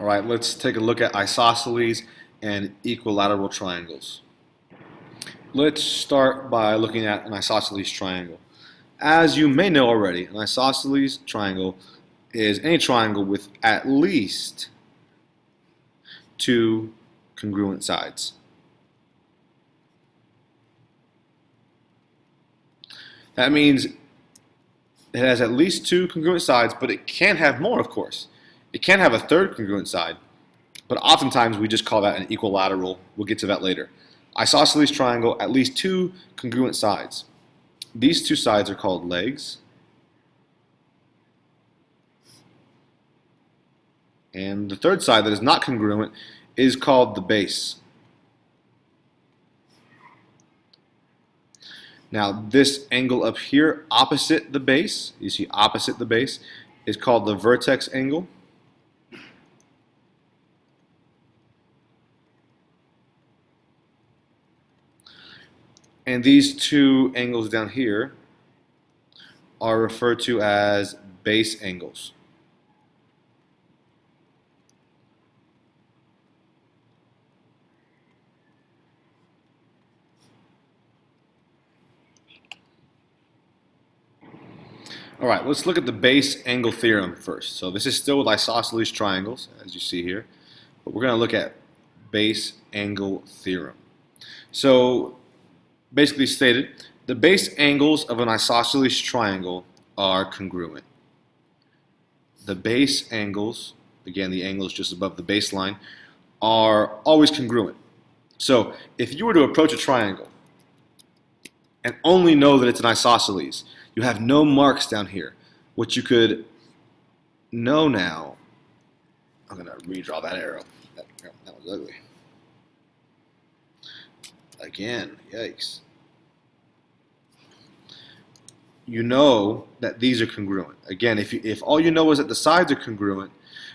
All right, let's take a look at isosceles and equilateral triangles. Let's start by looking at an isosceles triangle. As you may know already, an isosceles triangle is any triangle with at least two congruent sides. That means it has at least two congruent sides, but it can have more, of course. It can have a third congruent side, but oftentimes we just call that an equilateral. We'll get to that later. Isosceles triangle, at least two congruent sides. These two sides are called legs. And the third side that is not congruent is called the base. Now this angle up here opposite the base, you see opposite the base, is called the vertex angle. And these two angles down here are referred to as base angles. All right, let's look at the base angle theorem first. So this is still with isosceles triangles, as you see here, but we're going to look at base angle theorem. So basically stated, the base angles of an isosceles triangle are congruent. The base angles, again the angles just above the baseline, are always congruent. So if you were to approach a triangle and only know that it's an isosceles, you have no marks down here. What you could know now, I'm going to redraw that arrow. That was ugly. Again, yikes. You know that these are congruent. Again, if all you know is that the sides are congruent,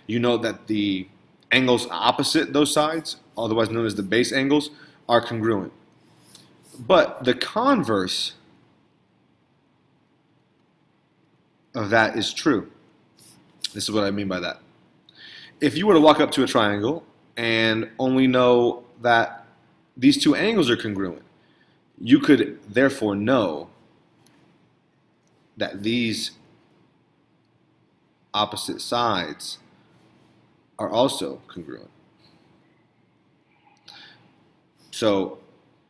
you know that the angles opposite those sides, otherwise known as the base angles, are congruent. But the converse of that is true. This is what I mean by that. If you were to walk up to a triangle and only know that these two angles are congruent, you could therefore know that these opposite sides are also congruent. So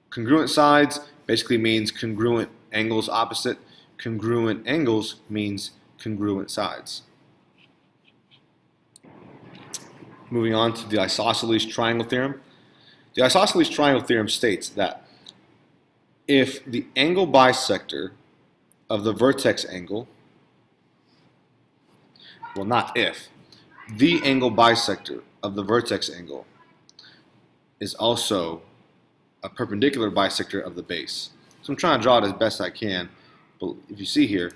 congruent sides basically means congruent angles opposite. Congruent angles means congruent sides. Moving on to the isosceles triangle theorem. The isosceles triangle theorem states that if the angle bisector of the vertex angle, well, not if, the angle bisector of the vertex angle is also a perpendicular bisector of the base. So I'm trying to draw it as best I can. But if you see here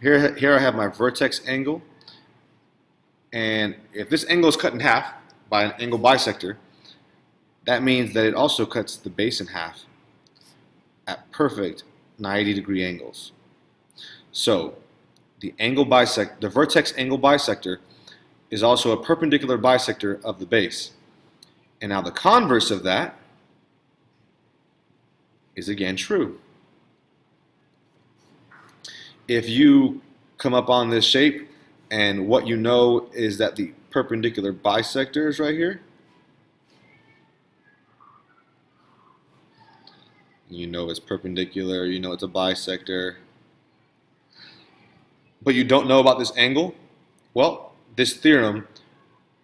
I have my vertex angle, and if this angle is cut in half by an angle bisector, that means that it also cuts the base in half at perfect 90-degree angles. So the vertex angle bisector is also a perpendicular bisector of the base. And now the converse of that is again true. If you come up on this shape and what you know is that the perpendicular bisector is right here, you know it's perpendicular, you know it's a bisector, but you don't know about this angle, well, this theorem,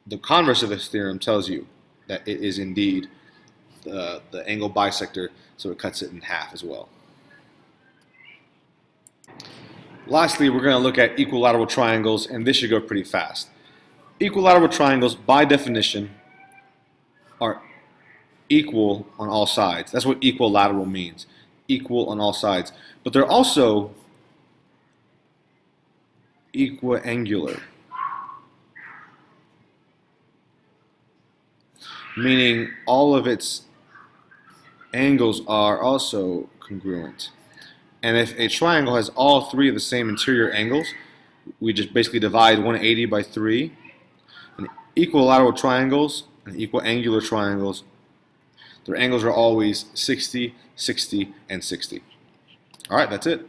the converse of this theorem tells you that it is indeed the angle bisector, so it cuts it in half as well. Lastly, we're going to look at equilateral triangles, and this should go pretty fast. Equilateral triangles, by definition, are equal on all sides. That's what equilateral means, equal on all sides. But they're also equiangular, meaning all of its angles are also congruent. And if a triangle has all three of the same interior angles, we just basically divide 180 by 3. equilateral triangles and equal angular triangles, their angles are always 60, 60, and 60. All right, that's it.